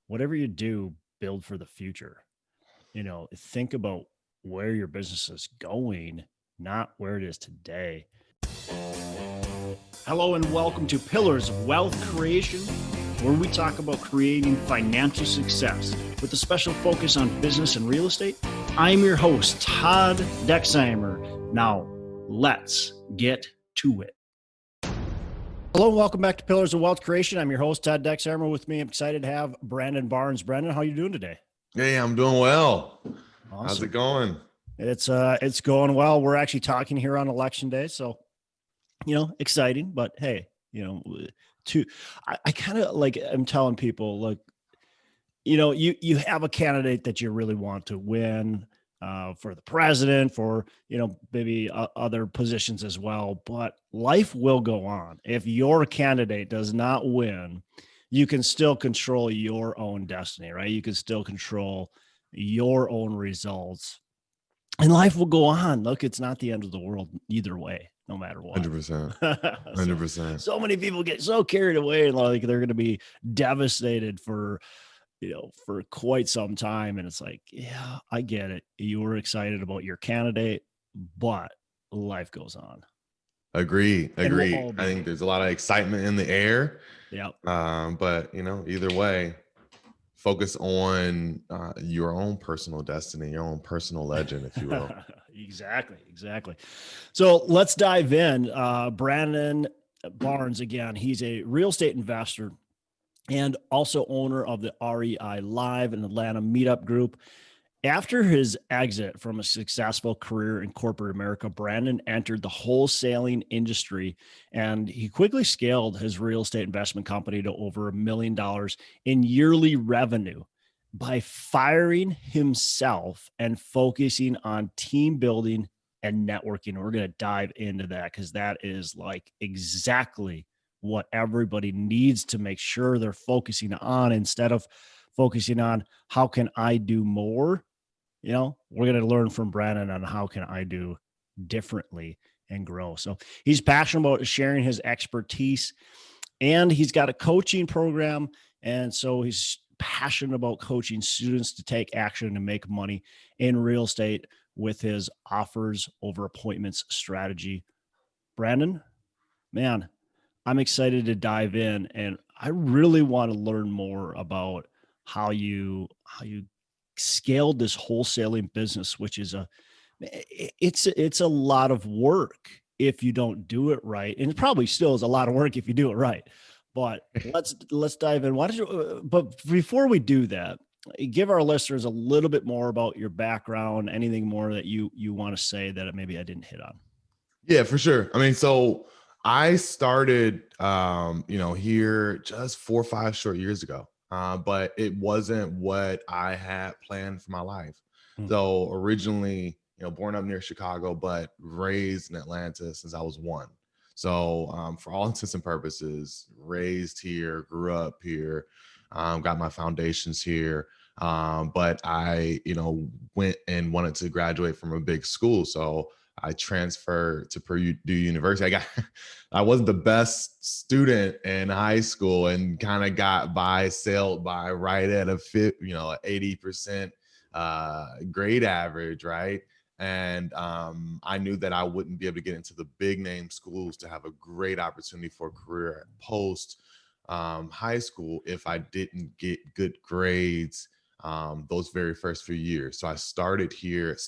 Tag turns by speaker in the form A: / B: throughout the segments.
A: whatever you do, build for the future. Think about where your business is going, not where it is today. Hello and welcome to Pillars of Wealth Creation, where we talk about creating financial success with a special focus on business and real estate. I'm your host, Todd Dexheimer. Now, let's get to it. Hello and welcome back to Pillars of Wealth Creation. I'm your host, Todd Dexheimer. With me, I'm excited to have Brandon Barnes. Brandon, how are you doing today?
B: Hey, I'm doing well.
A: Awesome.
B: How's it going?
A: It's going well. We're actually talking here on election day, so exciting. But hey, I kind of like I'm telling people, like, you have a candidate that you really want to win for the president, for maybe other positions as well. But life will go on. If your candidate does not win, you can still control your own destiny, right? You can still control your own results, and life will go on. Look, it's not the end of the world either way, no matter what.
B: 100%. 100%.
A: So many people get so carried away and like they're going to be devastated for quite some time. And it's like, yeah, I get it. You were excited about your candidate, but life goes on.
B: Agree. I think there's a lot of excitement in the air.
A: Yeah.
B: But either way, focus on your own personal destiny, your own personal legend, if you will.
A: Exactly. So let's dive in. Brandon Barnes, again, he's a real estate investor and also owner of the REI Live and Atlanta Meetup Group. After his exit from a successful career in corporate America, Brandon entered the wholesaling industry, and he quickly scaled his real estate investment company to over $1 million in yearly revenue by firing himself and focusing on team building and networking. We're going to dive into that because that is like exactly what everybody needs to make sure they're focusing on, instead of focusing on how can I do more. We're going to learn from Brandon on how can I do differently and grow. So he's passionate about sharing his expertise, and he's got a coaching program. And so he's passionate about coaching students to take action and make money in real estate with his offers over appointments strategy. Brandon, man, I'm excited to dive in, and I really want to learn more about how you scaled this wholesaling business, which is it's a lot of work if you don't do it right, and it probably still is a lot of work if you do it right. But let's dive in. Why don't you? But before we do that, give our listeners a little bit more about your background. Anything more that you want to say that maybe I didn't hit on?
B: Yeah, for sure. I mean, so I started, here just 4 or 5 short years ago, but it wasn't what I had planned for my life. So originally, born up near Chicago, but raised in Atlanta since I was 1. So for all intents and purposes, raised here, grew up here, got my foundations here. But I, went and wanted to graduate from a big school. So I transferred to Purdue University. I wasn't the best student in high school and kind of sailed by right at a 80% grade average, right? And I knew that I wouldn't be able to get into the big name schools to have a great opportunity for a career post high school if I didn't get good grades those very first few years. So I started here at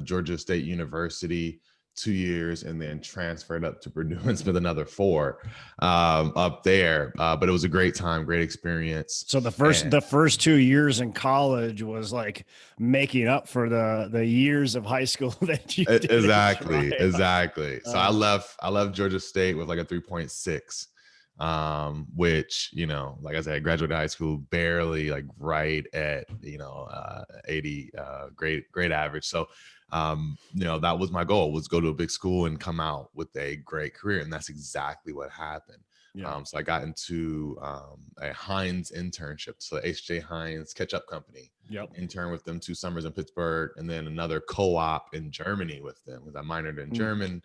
B: Georgia State University 2 years, and then transferred up to Purdue and spent another 4 up there. But it was a great time, great experience.
A: So the first 2 years in college was like making up for the years of high school that you did.
B: Exactly. So I left Georgia State with like a 3.6. Which, like I said, I graduated high school barely, like right at 80 grade average. So that was my goal, was go to a big school and come out with a great career, and that's exactly what happened. So I got into a Heinz internship, so H.J. Heinz ketchup company. Interned with them 2 summers in Pittsburgh, and then another co-op in Germany with them, because I minored in German.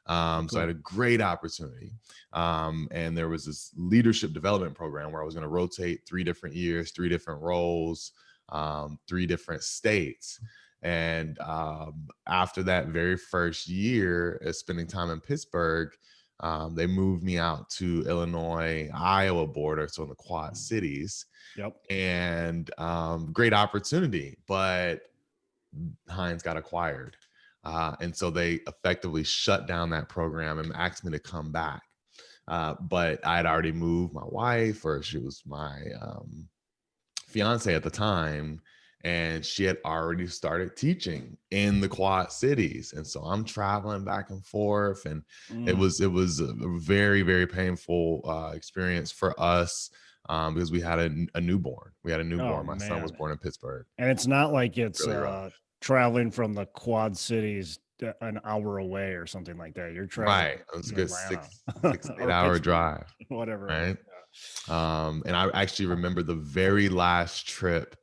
B: So I had a great opportunity. And there was this leadership development program where I was going to rotate 3 different years, 3 different roles, 3 different states. And after that very first year spending time in Pittsburgh, they moved me out to Illinois, Iowa border, so in the Quad Cities.
A: Yep.
B: And great opportunity, but Heinz got acquired. And so they effectively shut down that program and asked me to come back. But I had already moved my wife, or she was my fiance at the time, and she had already started teaching in the Quad Cities. And so I'm traveling back and forth, and it was a very, very painful experience for us because we had a newborn. We had a newborn. My son was born in Pittsburgh.
A: And it's not like it's
B: Really
A: traveling from the Quad Cities an hour away or something like that. You're traveling.
B: Right. It was a good
A: Atlanta.
B: 6-8 hour drive.
A: Whatever.
B: Right. And I actually remember the very last trip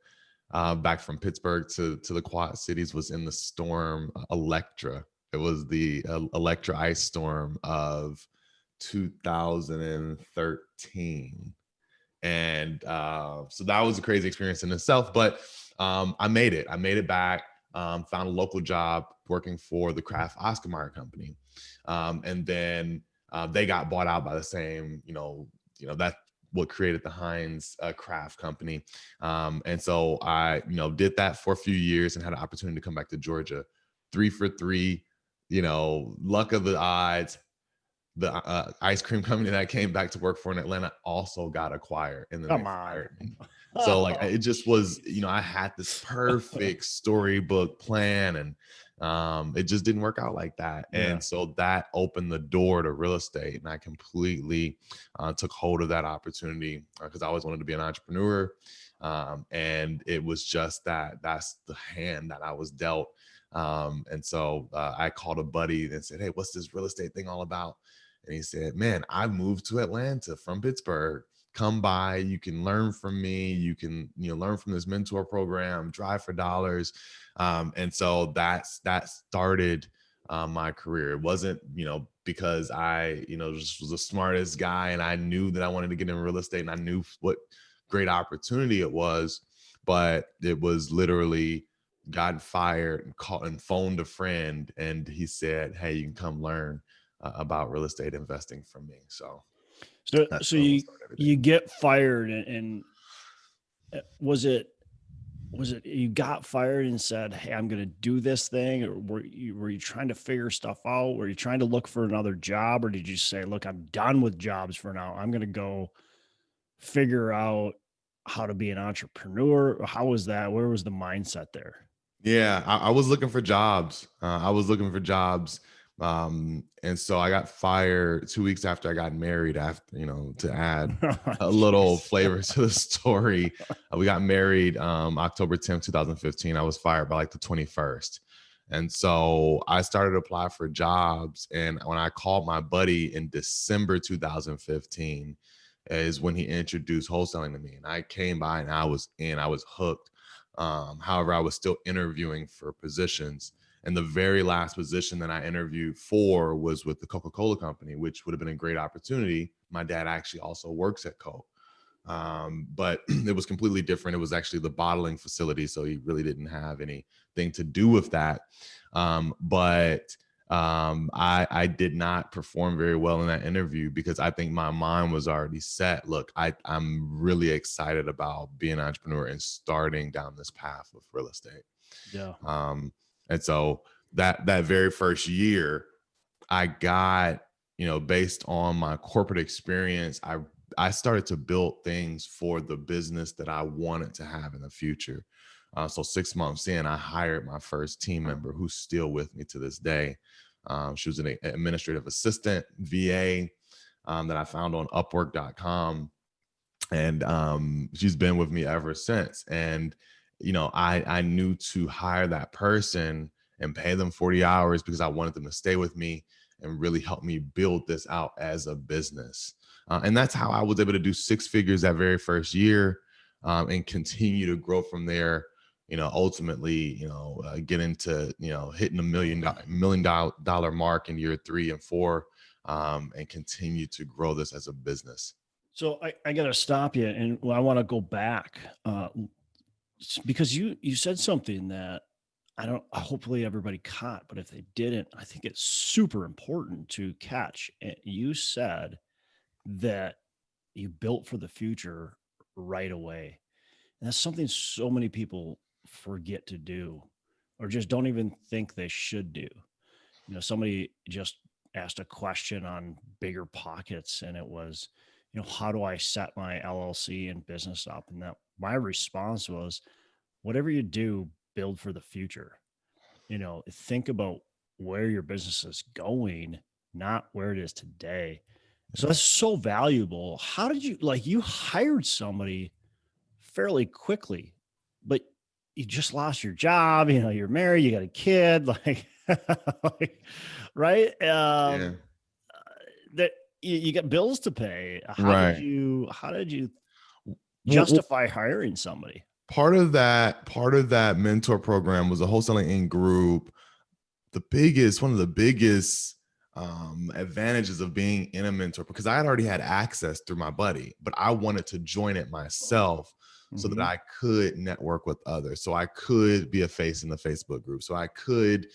B: back from Pittsburgh to the Quad Cities was in the storm Electra. It was the Electra ice storm of 2013. And so that was a crazy experience in itself, but I made it back, found a local job working for the Kraft Oscar Mayer company. And then they got bought out by the same, that's what created the Heinz Kraft company. And so I, did that for a few years and had an opportunity to come back to Georgia. 3 for 3, luck of the odds. The ice cream company that I came back to work for in Atlanta also got acquired, and then they fired me. So it just was, I had this perfect storybook plan, and it just didn't work out like that.
A: Yeah.
B: And so that opened the door to real estate, and I completely took hold of that opportunity because I always wanted to be an entrepreneur. And it was just that's the hand that I was dealt. And so I called a buddy and said, "Hey, what's this real estate thing all about?" And he said, "Man, I moved to Atlanta from Pittsburgh. Come by. You can learn from me. You can, learn from this mentor program, Drive for Dollars." And so that started my career. It wasn't, because I, just was the smartest guy and I knew that I wanted to get in real estate and I knew what great opportunity it was, but it was literally got fired and called and phoned a friend, and he said, "Hey, you can come learn about real estate investing from me." So
A: you get fired, and was it you got fired and said, "Hey, I'm going to do this thing," or were you trying to figure stuff out? Were you trying to look for another job, or did you say, "Look, I'm done with jobs for now. I'm going to go figure out how to be an entrepreneur"? How was that? Where was the mindset there?
B: Yeah, I was looking for jobs. And so I got fired 2 weeks after I got married, after, to add a little flavor to the story. We got married October 10th, 2015. I was fired by like the 21st. And so I started to apply for jobs. And when I called my buddy in December 2015 is when he introduced wholesaling to me. And I came by and I was hooked. However, I was still interviewing for positions. And the very last position that I interviewed for was with the Coca-Cola company, which would have been a great opportunity. My dad actually also works at Coke. But it was completely different. It was actually the bottling facility. So he really didn't have anything to do with that. But I did not perform very well in that interview because I think my mind was already set. Look, I'm really excited about being an entrepreneur and starting down this path of real estate.
A: Yeah.
B: And so that very first year, I got, based on my corporate experience, I started to build things for the business that I wanted to have in the future. So 6 months in, I hired my first team member who's still with me to this day. She was an administrative assistant, VA, that I found on Upwork.com. And she's been with me ever since. And, I knew to hire that person and pay them 40 hours because I wanted them to stay with me and really help me build this out as a business. And that's how I was able to do 6 figures that very first year and continue to grow from there, ultimately, get into, hitting a $1 million mark in year 3 and 4, and continue to grow this as a business.
A: So I got to stop you, and I want to go back because you said something that I don't. Hopefully, everybody caught, but if they didn't, I think it's super important to catch. You said that you built for the future right away, and that's something so many people forget to do, or just don't even think they should do. Somebody just asked a question on bigger pockets, and it was, how do I set my LLC and business up? And that my response was, whatever you do, build for the future. Think about where your business is going, not where it is today. So that's so valuable. How did you hired somebody fairly quickly, but you just lost your job, you're married, you got a kid, like, right?
B: Yeah.
A: That you got bills to pay.
B: Right.
A: How did you
B: Well,
A: justify hiring somebody?
B: part of that mentor program was a wholesaling in group. One of the biggest advantages of being in a mentor, because I had already had access through my buddy, but I wanted to join it myself so that
A: Mhm.
B: I could network with others, so I could be a face in the Facebook group, so I could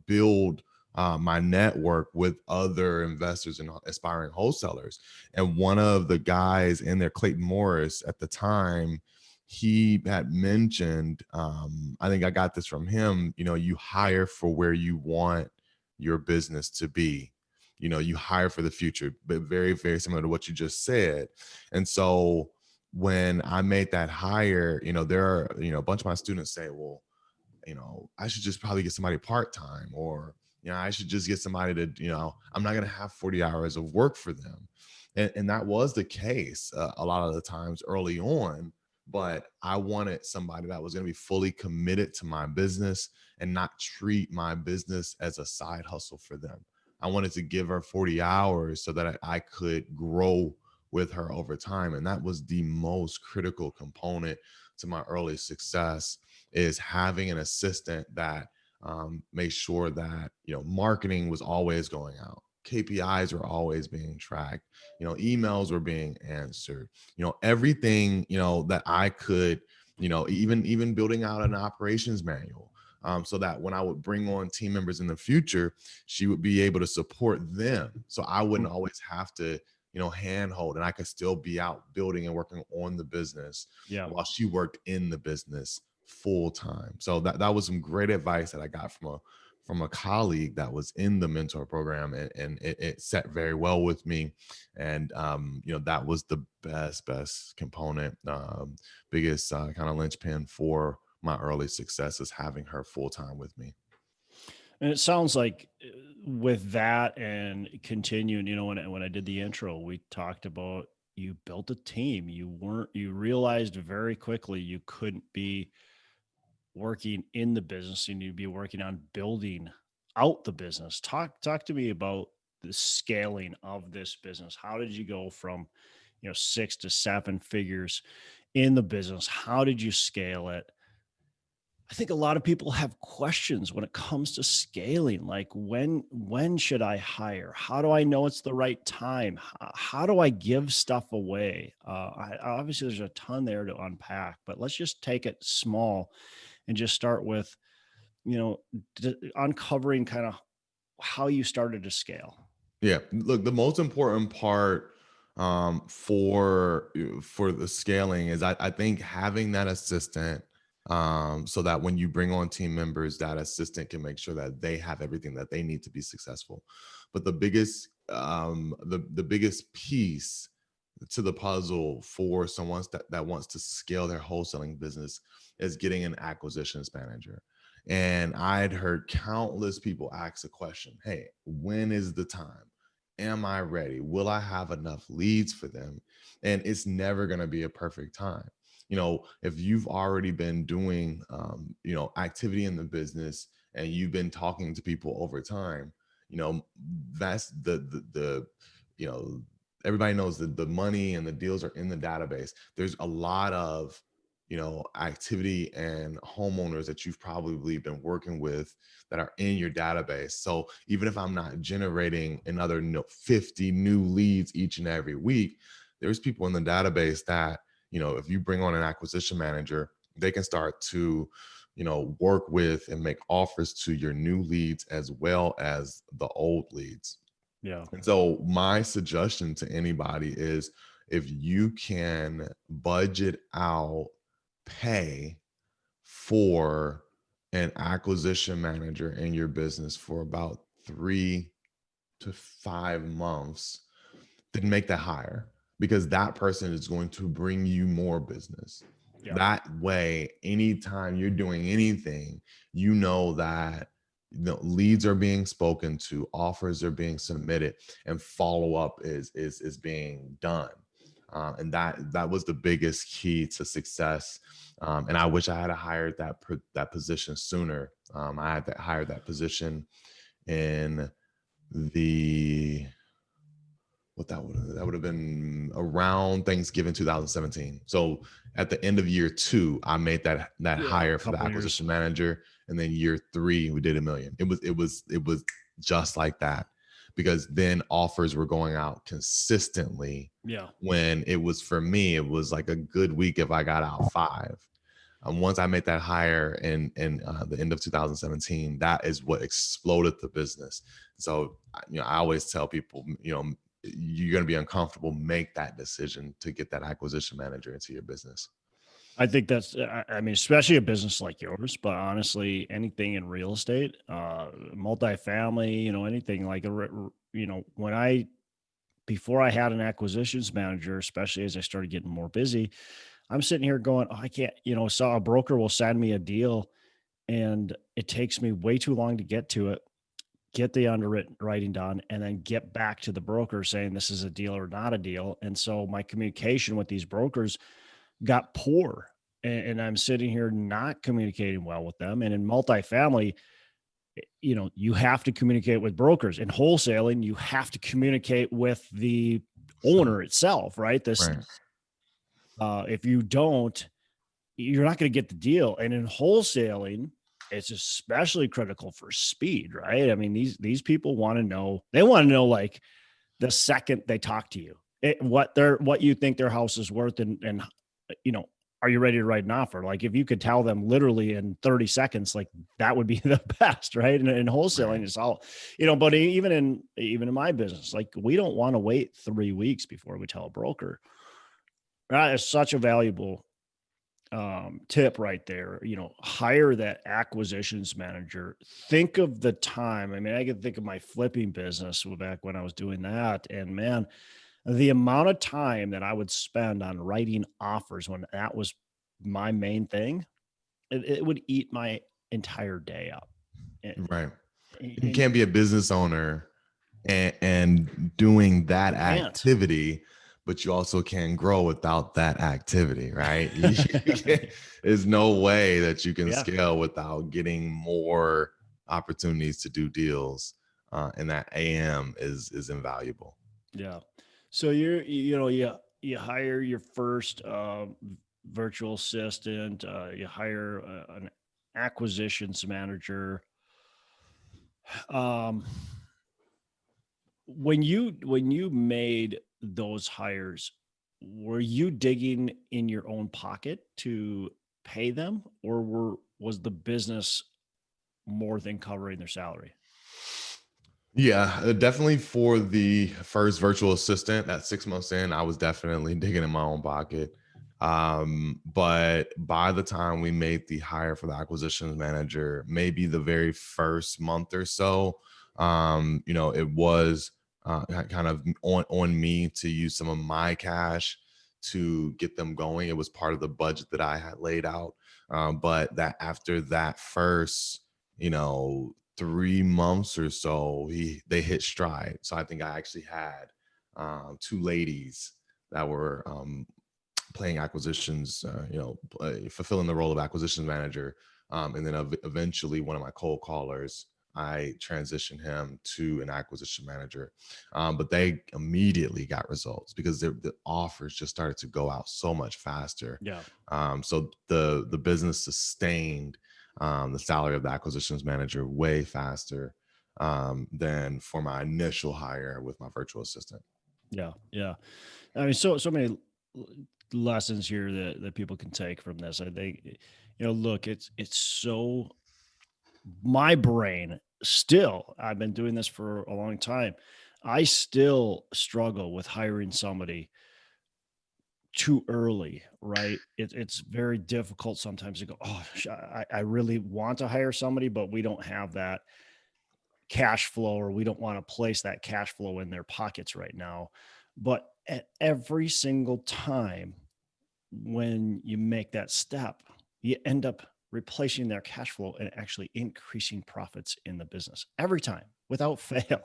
B: build my network with other investors and aspiring wholesalers. And one of the guys in there, Clayton Morris, at the time, he had mentioned, I think I got this from him, you hire for where you want your business to be. You hire for the future, but very, very similar to what you just said. And so when I made that hire, there are, a bunch of my students say, well, I should just probably get somebody part-time, or, I should just get somebody to, I'm not going to have 40 hours of work for them. And that was the case a lot of the times early on, but I wanted somebody that was going to be fully committed to my business and not treat my business as a side hustle for them. I wanted to give her 40 hours so that I could grow with her over time. And that was the most critical component to my early success, is having an assistant that made sure that marketing was always going out, KPIs were always being tracked, emails were being answered, everything that I could, even building out an operations manual, so that when I would bring on team members in the future, she would be able to support them, so I wouldn't always have to handhold, and I could still be out building and working on the business
A: Yeah.
B: while she worked in the business full time. So that was some great advice that I got from a colleague that was in the mentor program, and it set very well with me. And that was the best component, biggest kind of linchpin for my early success, is having her full time with me.
A: And it sounds like with that and continuing, when I did the intro, we talked about you built a team. You realized very quickly you couldn't be working in the business, and you'd be working on building out the business. Talk to me about the scaling of this business. How did you go from, 6 to 7 figures in the business? How did you scale it? I think a lot of people have questions when it comes to scaling, like when should I hire? How do I know it's the right time? How do I give stuff away? Obviously, there's a ton there to unpack, but let's just take it small and just start with, uncovering kind of how you started to scale.
B: Yeah, look, the most important part for the scaling is, I think, having that assistant, so that when you bring on team members, that assistant can make sure that they have everything that they need to be successful. But the biggest piece to the puzzle for someone that wants to scale their wholesaling business is getting an acquisitions manager. And I'd heard countless people ask the question, hey, when is the time? Am I ready? Will I have enough leads for them? And it's never going to be a perfect time. If you've already been doing, activity in the business, and you've been talking to people over time, that's the you know, everybody knows that the money and the deals are in the database. There's a lot of, activity and homeowners that you've probably been working with that are in your database. So even if I'm not generating another 50 new leads each and every week, there's people in the database that, if you bring on an acquisition manager, they can start to, work with and make offers to your new leads as well as the old leads.
A: Yeah.
B: And so my suggestion to anybody is, if you can budget out pay for an acquisition manager in your business for about 3 to 5 months, then make that higher, because that person is going to bring you more business.
A: Yeah.
B: That way, anytime you're doing anything, you know that leads are being spoken to, offers are being submitted, and follow up is being done. And that was the biggest key to success. And I wish I had hired that position sooner. I had hired that position in the that would have been around Thanksgiving 2017. So at the end of year 2, I made that hire for the acquisition manager, and then year 3 we did $1 million. It was just like that, because then offers were going out consistently.
A: Yeah.
B: When it was, for me, it was like a good week if I got out 5. Once I made that hire in the end of 2017, that is what exploded the business. So, I always tell people, you're going to be uncomfortable, make that decision to get that acquisition manager into your business.
A: I think that's, I mean, especially a business like yours, but honestly, anything in real estate, multifamily, anything like, before I had an acquisitions manager, especially as I started getting more busy, I'm sitting here going, oh, I can't, so a broker will send me a deal and it takes me way too long to get to it, get the underwriting done, and then get back to the broker saying this is a deal or not a deal. And so my communication with these brokers got poor, and I'm sitting here not communicating well with them. And in multifamily, you have to communicate with brokers. In wholesaling, you have to communicate with the owner itself, right? If you don't, you're not going to get the deal. And in wholesaling, it's especially critical for speed, right? I mean, these people want to know, like the second they talk to you, what you think their house is worth, and are you ready to write an offer? Like, if you could tell them literally in 30 seconds, like, that would be the best, right? And in wholesaling, it's all, but even in my business, like, we don't want to wait 3 weeks before we tell a broker. That is such a valuable tip right there. Hire that acquisitions manager. Think of the time. I mean, I can think of my flipping business back when I was doing that, and man, the amount of time that I would spend on writing offers when that was my main thing, it would eat my entire day up.
B: Right. You can't be a business owner and doing that activity, but you also can't grow without that activity, right? There's no way that you can scale without getting more opportunities to do deals. And that AM is invaluable.
A: Yeah. So you hire your first virtual assistant, you hire an acquisitions manager. When you made those hires, were you digging in your own pocket to pay them, or was the business more than covering their salary?
B: Yeah, definitely for the first virtual assistant, that 6 months in, I was definitely digging in my own pocket. But by the time we made the hire for the acquisitions manager, maybe the very first month or so, it was kind of on me to use some of my cash to get them going. It was part of the budget that I had laid out. But that after that first, 3 months or so, they hit stride. So I think I actually had 2 ladies that were playing acquisitions, fulfilling the role of acquisitions manager. And then eventually one of my cold callers I transitioned him to an acquisition manager. But they immediately got results because the offers just started to go out so much faster.
A: Yeah.
B: So the business sustained the salary of the acquisitions manager way faster than for my initial hire with my virtual assistant.
A: Yeah. Yeah. I mean, so many lessons here that people can take from this. I think, look, it's so my brain still, I've been doing this for a long time. I still struggle with hiring somebody too early, right? It's very difficult sometimes to go, oh, I really want to hire somebody, but we don't have that cash flow, or we don't want to place that cash flow in their pockets right now. But at every single time when you make that step, you end up replacing their cash flow and actually increasing profits in the business every time without fail.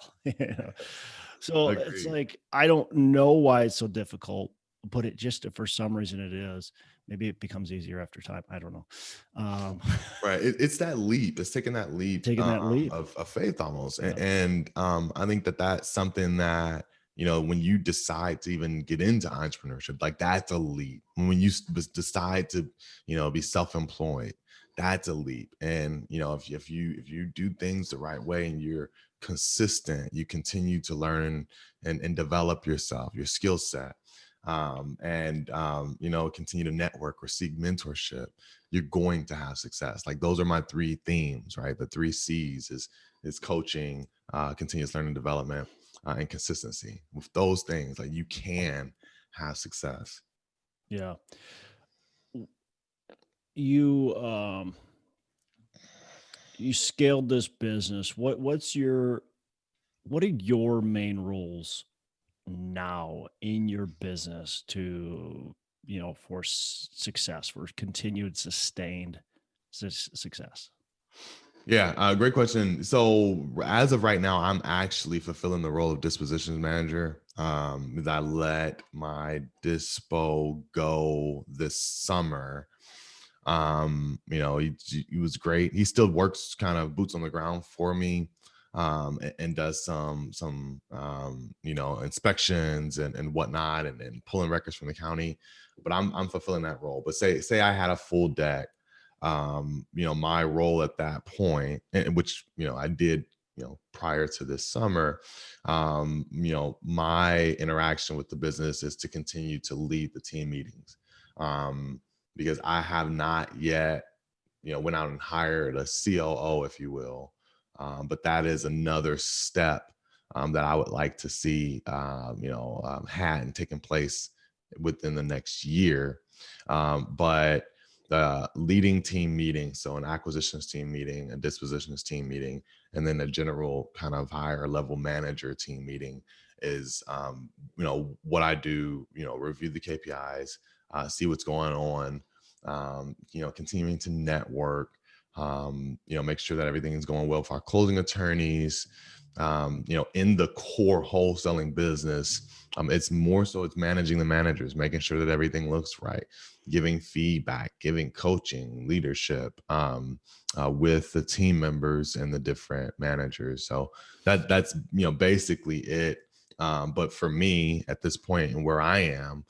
A: So it's
B: Agreed.
A: like, I don't know why it's so difficult, but it just, for some reason it is. Maybe it becomes easier after time. I don't know. Um,
B: Right. It's that leap. It's taking that leap
A: taking that leap.
B: of faith almost.
A: Yeah.
B: And I think that that's something that, when you decide to even get into entrepreneurship, like that's a leap. When you decide to, be self-employed, that's a leap. And, if you do things the right way and you're consistent, you continue to learn and develop yourself, your skill set, and continue to network or seek mentorship, you're going to have success. Like those are my three themes, right? The three C's is coaching, continuous learning development, and consistency. With those things, like you can have success.
A: Yeah. You, you scaled this business. What are your main rules now in your business to, for success, for continued sustained success?
B: Yeah, great question. So as of right now, I'm actually fulfilling the role of dispositions manager. Because I let my dispo go this summer. He was great. He still works kind of boots on the ground for me, and does some inspections and whatnot, and pulling records from the county. But I'm fulfilling that role. But say I had a full deck, my role at that point, and which I did, prior to this summer, my interaction with the business is to continue to lead the team meetings. Because I have not yet, went out and hired a COO, if you will. But that is another step that I would like to see, had and taken place within the next year. But the leading team meeting, so an acquisitions team meeting, a dispositions team meeting, and then a general kind of higher level manager team meeting is, what I do, review the KPIs, see what's going on, continuing to network, make sure that everything is going well for our closing attorneys. In the core wholesaling business, it's more so it's managing the managers, making sure that everything looks right, giving feedback, giving coaching, leadership, with the team members and the different managers. So that's basically it. But for me at this point and where I am,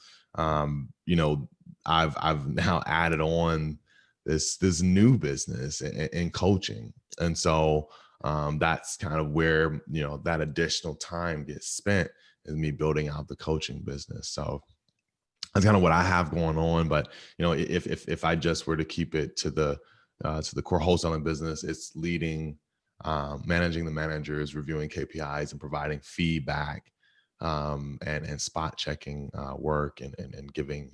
B: I've now added on this new business in coaching, and so that's kind of where that additional time gets spent, is me building out the coaching business. So that's kind of what I have going on. But if I just were to keep it to the core wholesaling business, it's leading, managing the managers, reviewing KPIs, and providing feedback, and spot checking work, and giving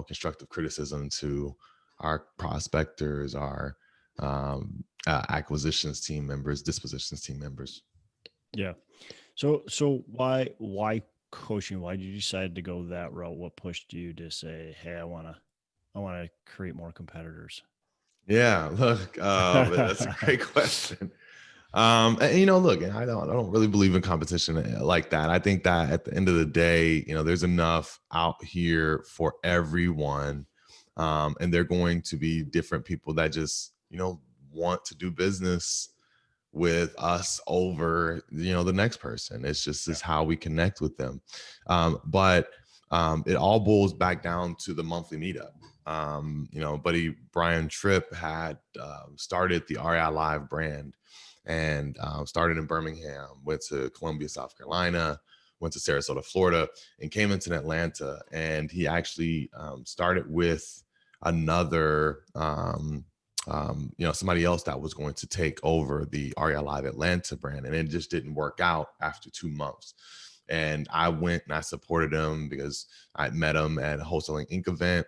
B: constructive criticism to our prospectors, our acquisitions team members, dispositions team members.
A: Yeah. So why coaching? Why did you decide to go that route? What pushed you to say, "Hey, I want to create more competitors"?
B: Yeah, look, that's a great question. And, look, I don't really believe in competition like that. I think that at the end of the day, there's enough out here for everyone. And they're going to be different people that just, want to do business with us over, the next person. It's just is how we connect with them. But it all boils back down to the monthly meetup. Buddy Brian Tripp had started the REI Live brand, and started in Birmingham, went to Columbia, South Carolina, went to Sarasota, Florida, and came into Atlanta. And he actually started with another, somebody else that was going to take over the REI Live Atlanta brand. And it just didn't work out after 2 months. And I went and I supported him because I met him at a Wholesaling Inc. event.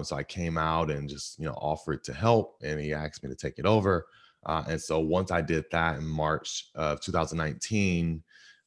B: So I came out and just, offered to help, and he asked me to take it over. And so once I did that in March of 2019,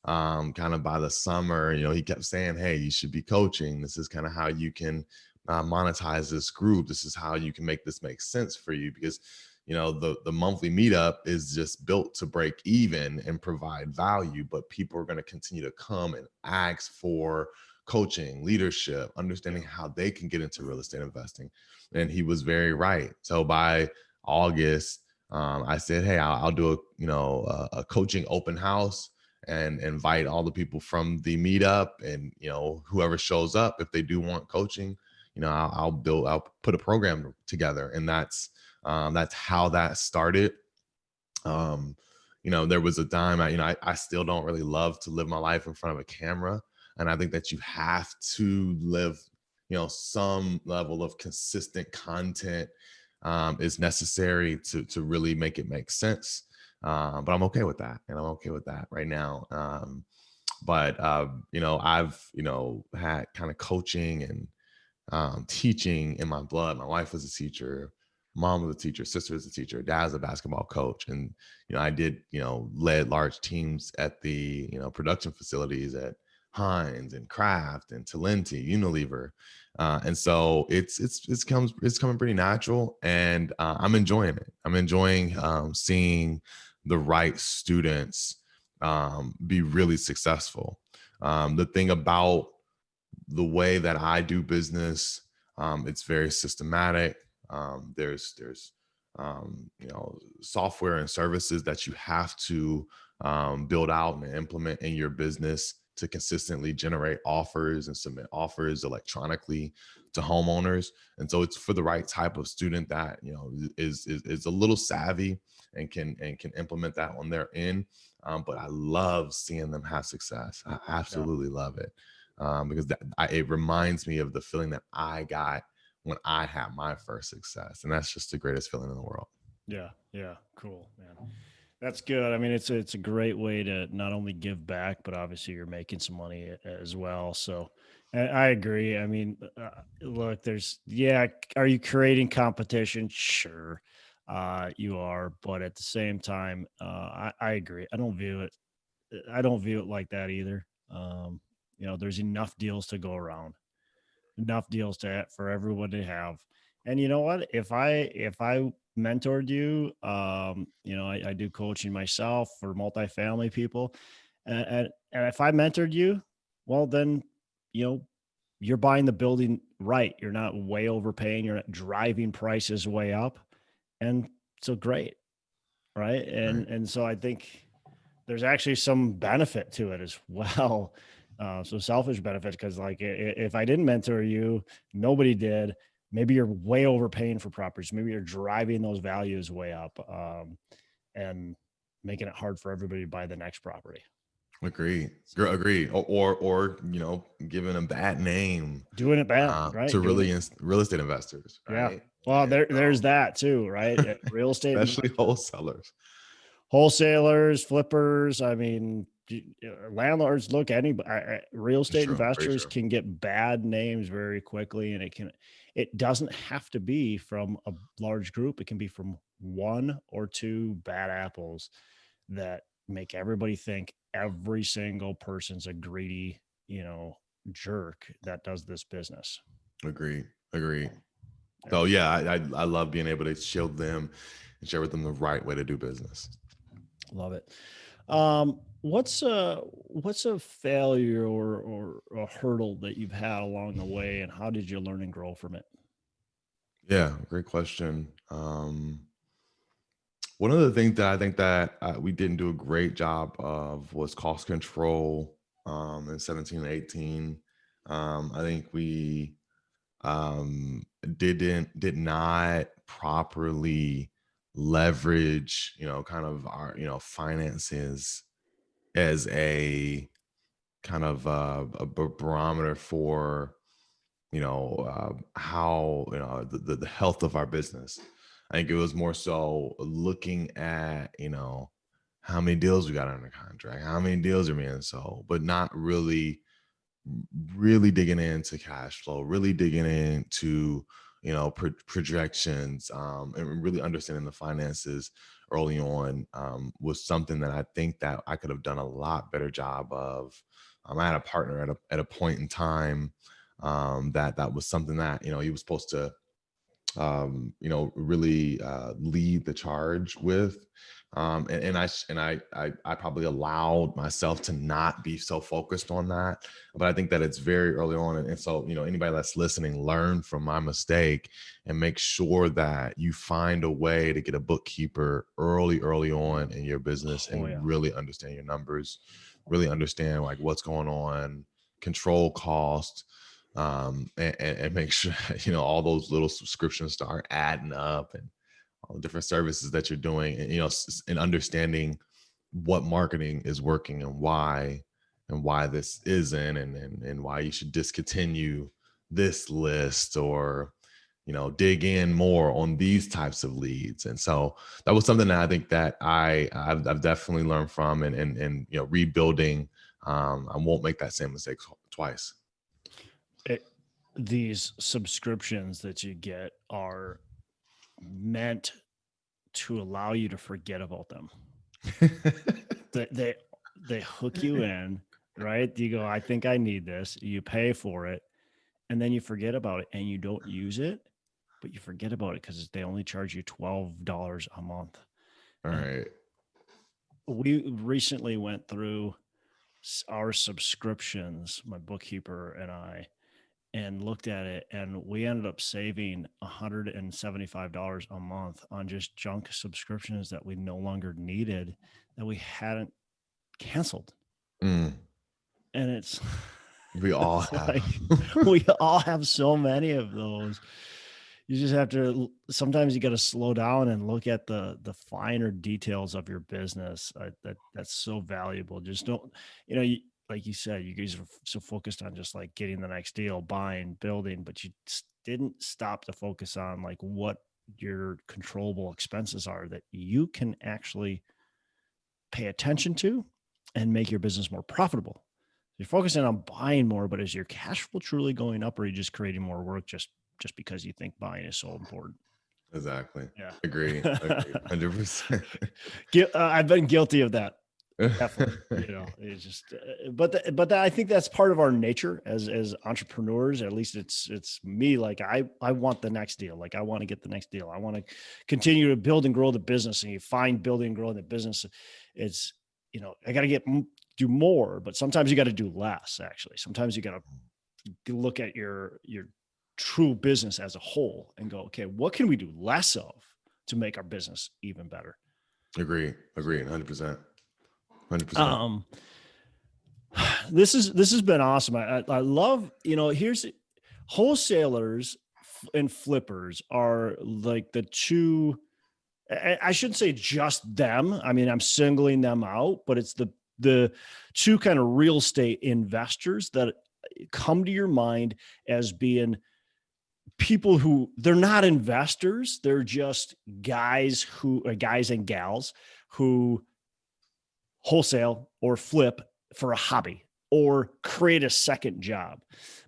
B: kind of by the summer, he kept saying, hey, you should be coaching. This is kind of how you can monetize this group. This is how you can make this make sense for you, because the monthly meetup is just built to break even and provide value, but people are going to continue to come and ask for coaching, leadership, understanding how they can get into real estate investing. And he was very right. So by August, I said, hey, I'll do a coaching open house and invite all the people from the meetup, and whoever shows up, if they do want coaching, I'll put a program together. And that's how that started. There was a time I still don't really love to live my life in front of a camera. And I think that you have to live, some level of consistent content is necessary to really make it make sense. But I'm okay with that. And I'm okay with that right now. But I've, had kind of coaching and teaching in my blood. My wife was a teacher. Mom was a teacher, sister was a teacher, dad's a basketball coach. And, I did, led large teams at the, production facilities at Heinz and Kraft and Talenti, Unilever. And so it's coming pretty natural, and I'm enjoying it. I'm enjoying seeing the right students be really successful. The thing about the way that I do business, it's very systematic. There's software and services that you have to build out and implement in your business to consistently generate offers and submit offers electronically to homeowners. And so it's for the right type of student that is a little savvy and can implement that on their end. But I love seeing them have success. I absolutely love it, because it reminds me of the feeling that I got when I had my first success. And that's just the greatest feeling in the world.
A: Yeah. Yeah. Cool, man. That's good. I mean, it's a great way to not only give back, but obviously you're making some money as well. So I agree. I mean, look, are you creating competition? Sure. You are, but at the same time, I agree. I don't view it like that either. There's enough deals to go around, enough deals for everyone to have. And you know what? If I mentored you, I do coaching myself for multifamily people, and if I mentored you, well, then you're buying the building right. You're not way overpaying. You're not driving prices way up, and so great, right? And so I think there's actually some benefit to it as well. So selfish benefits, because like if I didn't mentor you, nobody did. Maybe you're way overpaying for properties. Maybe you're driving those values way up, and making it hard for everybody to buy the next property.
B: Agree. Or giving a bad name,
A: Doing it bad, right?
B: to real estate investors,
A: Yeah.
B: right?
A: Well, there's that too, right? Real estate,
B: Especially wholesalers.
A: wholesalers, flippers. I mean, landlords. Look, real estate
B: True, very
A: investors
B: true.
A: can get bad names very quickly, and it doesn't have to be from a large group. It can be from one or two bad apples that make everybody think every single person's a greedy, jerk that does this business.
B: Agree. So yeah, I love being able to shield them and share with them the right way to do business.
A: Love it. What's a failure or a hurdle that you've had along the way, and how did you learn and grow from it?
B: Yeah, great question. One of the things that I think that we didn't do a great job of was cost control in 17 and 18. I think we did not properly leverage, kind of our, finances as a kind of a barometer for, how, the health of our business. I think it was more so looking at, how many deals we got under contract, how many deals are being sold, but not really digging into cash flow, really digging into, projections, and really understanding the finances early on, was something that I think that I could have done a lot better job of. I had a partner at a point in time, that was something that, he was supposed to, really lead the charge with. I probably allowed myself to not be so focused on that, but I think that it's very early on. And so, anybody that's listening, learn from my mistake and make sure that you find a way to get a bookkeeper early on in your business
A: Oh,
B: and
A: yeah.
B: really understand your numbers, really understand like what's going on, control cost, and make sure, all those little subscriptions start adding up, and all the different services that you're doing, and, and understanding what marketing is working and why this isn't, and why you should discontinue this list, or, dig in more on these types of leads. And so that was something that I think that I've definitely learned from, and rebuilding. I won't make that same mistake twice.
A: These subscriptions that you get are meant to allow you to forget about them. They hook you in, right? You go, I think I need this. You pay for it, and then you forget about it, and you don't use it, but you forget about it because they only charge you $12 a month.
B: All
A: And
B: right.
A: we recently went through our subscriptions, my bookkeeper and I, and looked at it, and we ended up saving $175 a month on just junk subscriptions that we no longer needed, that we hadn't canceled.
B: Mm,
A: And it's
B: we all
A: it's
B: have.
A: like we all have so many of those. You just have to, sometimes you got to slow down and look at the finer details of your business. That's so valuable. Just don't, like you said, you guys are so focused on just like getting the next deal, buying, building, but you didn't stop to focus on like what your controllable expenses are that you can actually pay attention to and make your business more profitable. You're focusing on buying more, but is your cash flow truly going up, or are you just creating more work just because you think buying is so important?
B: Exactly.
A: Yeah.
B: Agree. 100%.
A: I've been guilty of that. Definitely. It's just, but I think that's part of our nature as entrepreneurs. At least it's me. Like I want the next deal. Like I want to get the next deal. I want to continue to build and grow the business, and you find building and growing the business. It's, I got to do more, but sometimes you got to do less. Actually, sometimes you got to look at your true business as a whole and go, okay, what can we do less of to make our business even better?
B: Agree. 100%. 100%.
A: This has been awesome. I love, here's wholesalers and flippers are like the two. I shouldn't say just them. I mean, I'm singling them out, but it's the two kind of real estate investors that come to your mind as being people who, they're not investors. They're just guys and gals who wholesale or flip for a hobby or create a second job.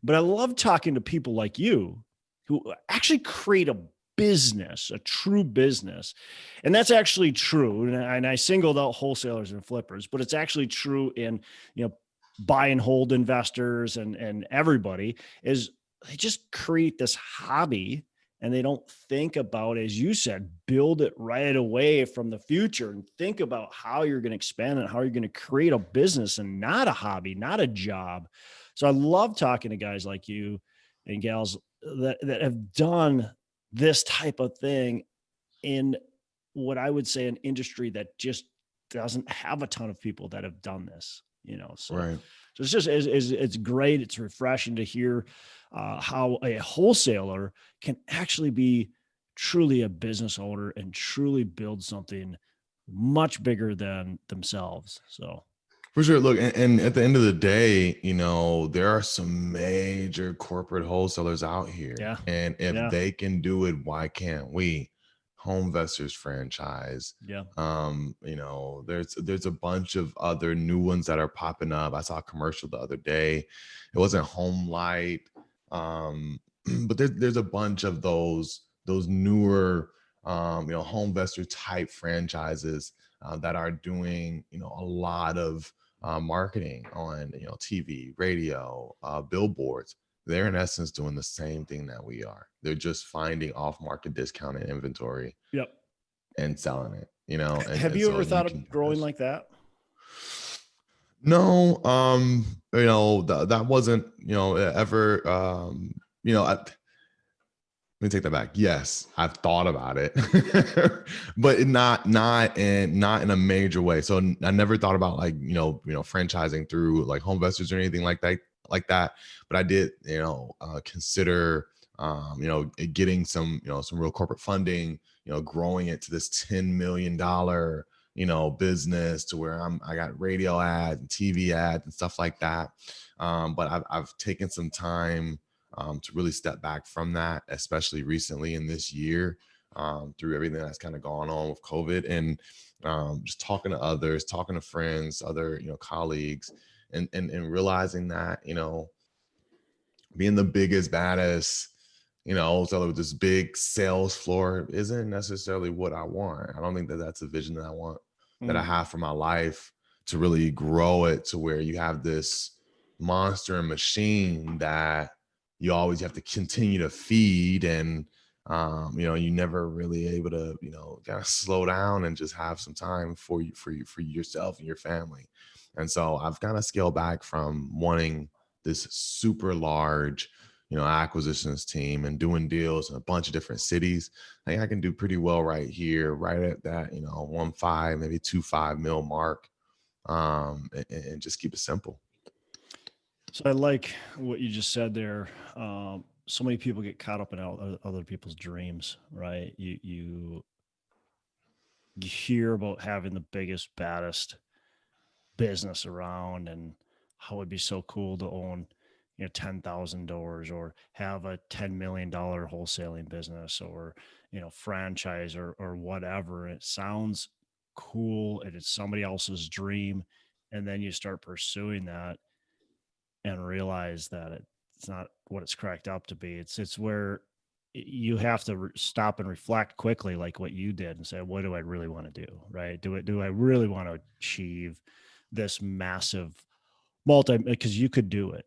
A: But I love talking to people like you who actually create a business, a true business. And that's actually true. And I singled out wholesalers and flippers, but it's actually true in, buy and hold investors and everybody, is they just create this hobby and they don't think about, as you said, build it right away from the future and think about how you're going to expand and how you're going to create a business and not a hobby, not a job. So I love talking to guys like you and gals that have done this type of thing in what I would say an industry that just doesn't have a ton of people that have done this, so.
B: Right.
A: So it's great. It's refreshing to hear how a wholesaler can actually be truly a business owner and truly build something much bigger than themselves. So
B: For sure. Look, and at the end of the day, there are some major corporate wholesalers out here.
A: yeah,
B: And if
A: yeah,
B: they can do it, why can't we? Home Investors franchise.
A: yeah.
B: There's a bunch of other new ones that are popping up. I saw a commercial the other day. It wasn't Home Light. But there's a bunch of those newer home investor type franchises that are doing a lot of marketing on TV, radio, billboards. They're in essence doing the same thing that we are. They're just finding off-market discounted inventory
A: Yep.
B: and selling it. And,
A: Have
B: and
A: you
B: so
A: ever
B: you
A: thought
B: can
A: of growing like that?
B: no, that wasn't ever let me take that back. Yes, I've thought about it, but not in a major way. So I never thought about like franchising through like Home Investors or anything like that. But I did consider getting some some real corporate funding, growing it to this $10 million business to where I got radio ads and TV ads and stuff like that. But I've taken some time to really step back from that, especially recently in this year, through everything that's kind of gone on with COVID, and just talking to others, talking to friends, other colleagues, and realizing that being the biggest, baddest, so with this big sales floor isn't necessarily what I want. I don't think that that's a vision that I want, that I have for my life, to really grow it to where you have this monster machine that you always have to continue to feed, and you never really able to kind of slow down and just have some time for yourself and your family. And so I've kind of scaled back from wanting this super large acquisitions team and doing deals in a bunch of different cities. I think I can do pretty well right here, right at that 1.5 maybe 2.5 mil mark, and just keep it simple.
A: So I like what you just said there. So many people get caught up in other people's dreams, right? You hear about having the biggest, baddest business around, and how it'd be so cool to own 10,000 doors, or have a $10 million wholesaling business, or franchise, or whatever. It sounds cool, and it's somebody else's dream, and then you start pursuing that and realize that it's not what it's cracked up to be. It's where you have to stop and reflect quickly, like what you did, and say, what do I really want to do? Right? Do I really want to achieve this massive because you could do it.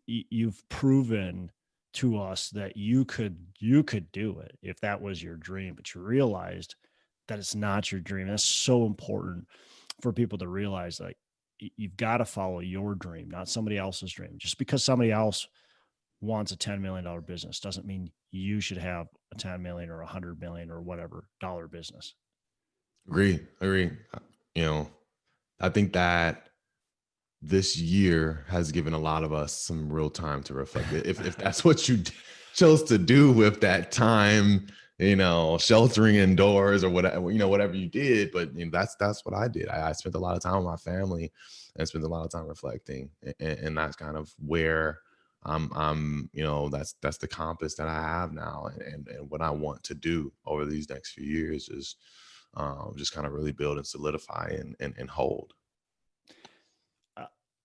A: You've proven to us that you could do it if that was your dream, but you realized that it's not your dream. That's so important for people to realize, like, you've got to follow your dream, not somebody else's dream. Just because somebody else wants a $10 million business doesn't mean you should have a 10 million or 100 million or whatever dollar business.
B: Agree. I think that this year has given a lot of us some real time to reflect. If that's what you chose to do with that time, sheltering indoors or whatever, whatever you did. But that's what I did. I spent a lot of time with my family and spent a lot of time reflecting, and that's kind of where that's the compass that I have now, and what I want to do over these next few years is just kind of really build and solidify and hold.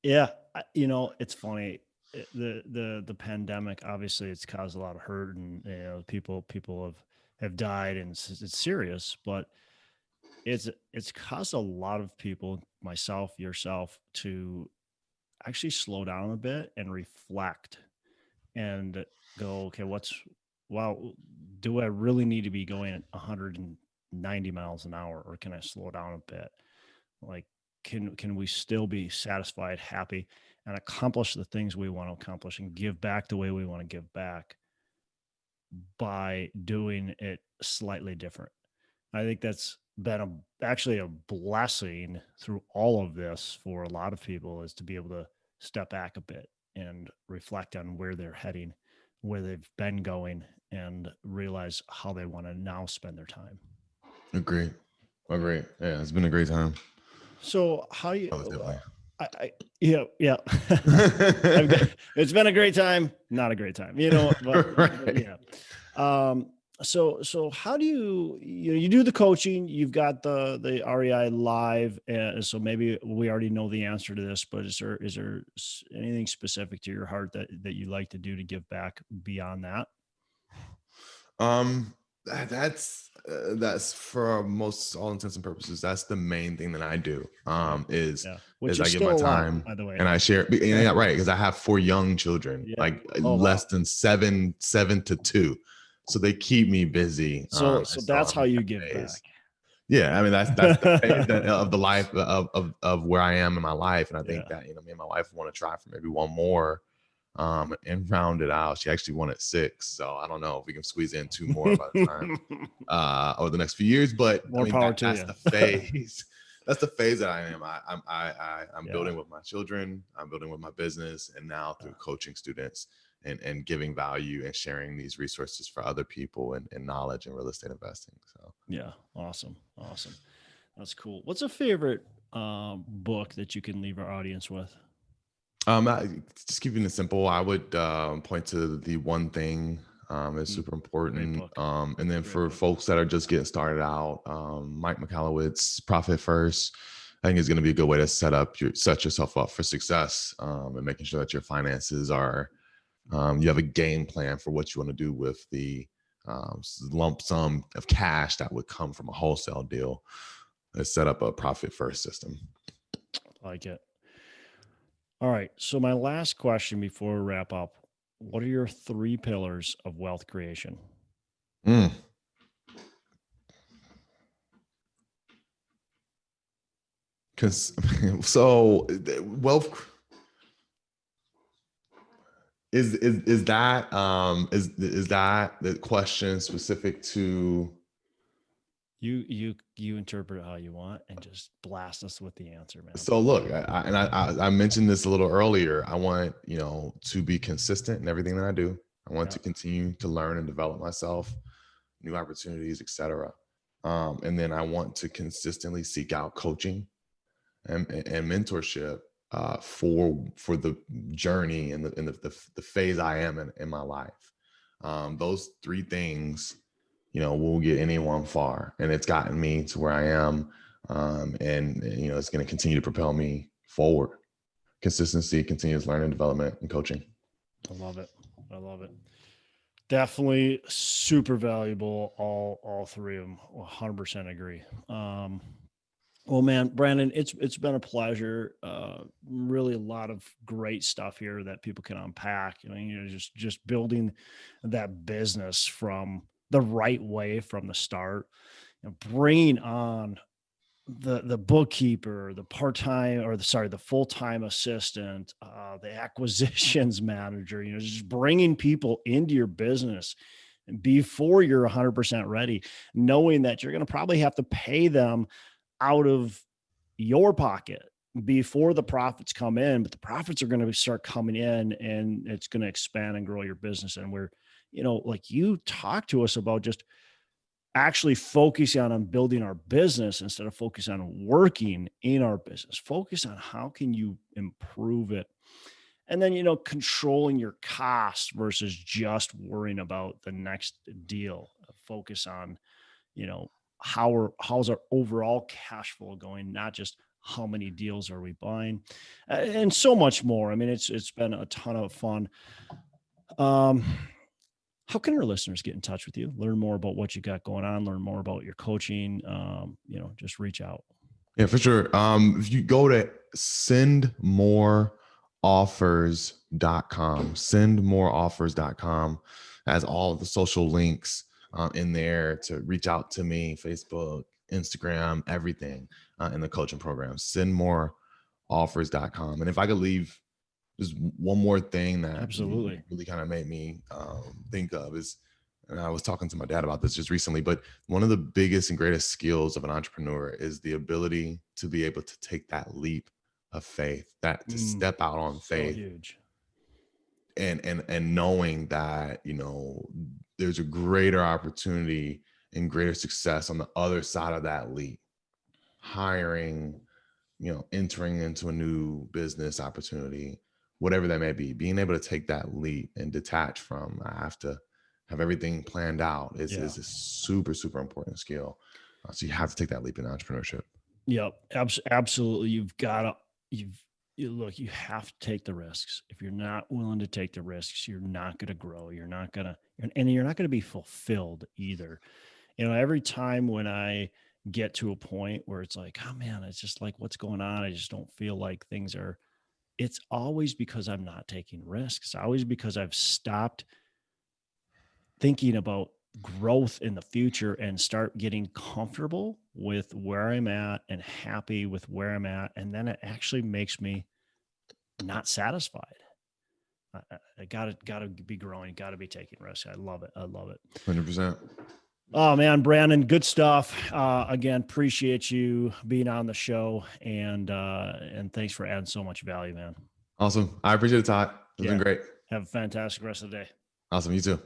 A: Yeah, it's funny. The pandemic, obviously, it's caused a lot of hurt, and people have died, and it's serious. But it's caused a lot of people, myself, yourself, to actually slow down a bit and reflect and go, okay, wow, do I really need to be going at 190 miles an hour, or can I slow down a bit? Like, can we still be satisfied, happy, and accomplish the things we want to accomplish, and give back the way we want to give back by doing it slightly different? I think that's been actually a blessing through all of this for a lot of people, is to be able to step back a bit and reflect on where they're heading, where they've been going, and realize how they want to now spend their time.
B: Agree. Yeah, it's been a great time.
A: So how do you,
B: Oh, definitely.
A: yeah. It's been a great time, not a great time, but
B: Right.
A: yeah. So how do you do the coaching, you've got the REI live, and so maybe we already know the answer to this, but is there anything specific to your heart that you like to do to give back beyond that?
B: Um, that's for most all intents and purposes, that's the main thing that I do.
A: Right.
B: Is
A: Yeah. Which
B: is
A: is
B: I give
A: still
B: my
A: a lot,
B: time
A: by the way.
B: and I share. Yeah, right. Because I have 4 young children,
A: Yeah.
B: like
A: Oh, wow.
B: less than 7 to 2, so they keep me busy.
A: So
B: And so
A: that's
B: I'm
A: how
B: in
A: you
B: that
A: give back.
B: phase. Yeah, I mean that's the phase of the life of where I am in my life, and I think
A: Yeah.
B: that me and my wife want to try for maybe one more, and round it out. She actually wanted 6, so I don't know if we can squeeze in 2 more by the time over the next few years. But I
A: More
B: mean
A: power to
B: that's
A: you.
B: the phase. That's the phase that I am. I'm
A: Yeah.
B: building with my children. I'm building with my business, and now through coaching students and giving value and sharing these resources for other people and knowledge in real estate investing. So.
A: Yeah. Awesome. That's cool. What's a favorite book that you can leave our audience with?
B: Just keeping it simple, I would point to The One Thing. It's super
A: Great
B: important.
A: book.
B: And then
A: Great
B: for
A: book.
B: folks that are just getting started out, Mike McAllowitz, Profit First, I think is going to be a good way to set yourself up for success, and making sure that your finances are, you have a game plan for what you want to do with the lump sum of cash that would come from a wholesale deal. Let's set up a Profit First system.
A: Like it. All right. So my last question before we wrap up, what are your 3 pillars of wealth creation?
B: Mm. So wealth is that the question specific to?
A: You interpret it how you want and just blast us with the answer, man.
B: So look, I mentioned this a little earlier. I want to be consistent in everything that I do. I want to continue to learn and develop myself, new opportunities, etc. And then I want to consistently seek out coaching and mentorship for the journey and the phase I am in my life. Those 3 things, will get anyone far, and it's gotten me to where I am. And it's going to continue to propel me forward. Consistency, continuous learning, development, and coaching.
A: I love it. Definitely super valuable. All 3 of them. 100% agree. Well, man, Brandon, it's been a pleasure. Really a lot of great stuff here that people can unpack. Just building that business from the right way from the start, bringing on the bookkeeper, the part-time, or the full-time assistant, the acquisitions manager, just bringing people into your business before you're 100% ready, knowing that you're going to probably have to pay them out of your pocket before the profits come in, but the profits are going to start coming in, and it's going to expand and grow your business. And we're, like you talk to us about just actually focusing on building our business instead of focusing on working in our business. Focus on how can you improve it. And then, controlling your costs versus just worrying about the next deal. Focus on, how's our overall cash flow going, not just how many deals are we buying, and so much more. I mean, it's been a ton of fun. How can our listeners get in touch with you, learn more about what you got going on, learn more about your coaching? Just reach out.
B: Yeah, for sure. If you go to sendmoreoffers.com has all of the social links in there to reach out to me, Facebook, Instagram, everything in the coaching program, sendmoreoffers.com. And if I could leave just one more thing that
A: Absolutely.
B: really kind of made me think of is and I was talking to my dad about this just recently, but one of the biggest and greatest skills of an entrepreneur is the ability to be able to take that leap of faith, that to step out on faith.
A: Huge.
B: And knowing that, you know, there's a greater opportunity and greater success on the other side of that leap. Hiring, you know, entering into a new business opportunity, whatever that may be, being able to take that leap and detach from, I have to have everything planned out is a super, super important skill. So you have to take that leap in entrepreneurship.
A: Yep. Absolutely. You've got to, you have to take the risks. If you're not willing to take the risks, you're not going to grow. You're not going to be fulfilled either. You know, every time when I get to a point where it's like, oh man, it's just like, what's going on? I just don't feel like things are, it's always because I'm not taking risks. Always because I've stopped thinking about growth in the future and start getting comfortable with where I'm at and happy with where I'm at. And then it actually makes me not satisfied. I gotta be growing, gotta be taking risks. I love it.
B: 100%.
A: Oh man, Brandon, good stuff. Again, appreciate you being on the show and thanks for adding so much value, man.
B: Awesome. I appreciate it, Todd. It's been great.
A: Have a fantastic rest of the day.
B: Awesome. You too.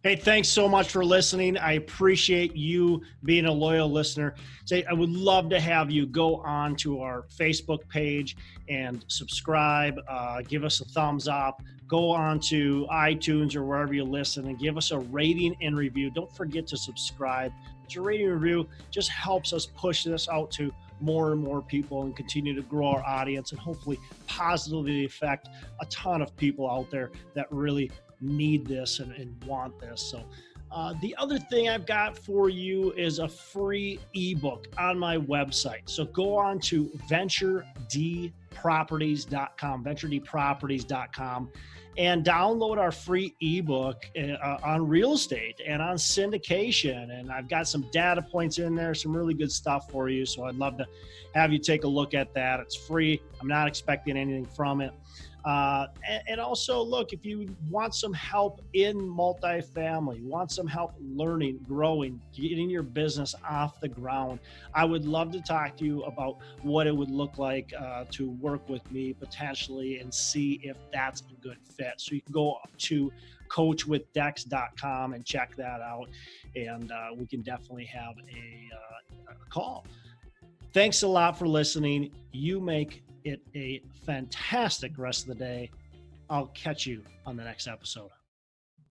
A: Hey, thanks so much for listening. I appreciate you being a loyal listener. I would love to have you go on to our Facebook page and subscribe, give us a thumbs up, go on to iTunes or wherever you listen and give us a rating and review. Don't forget to subscribe. But your rating and review just helps us push this out to more and more people and continue to grow our audience and hopefully positively affect a ton of people out there that really need this and want this. So the other thing I've got for you is a free ebook on my website. So go on to venturedproperties.com, and download our free ebook on real estate and on syndication. And I've got some data points in there, some really good stuff for you. So I'd love to have you take a look at that. It's free. I'm not expecting anything from it. And also, look, if you want some help in multifamily, want some help learning, growing, getting your business off the ground, I would love to talk to you about what it would look like to work with me potentially and see if that's a good fit. So you can go to coachwithdex.com and check that out. And we can definitely have a call. Thanks a lot for listening. You make it a fantastic rest of the day. I'll catch you on the next episode.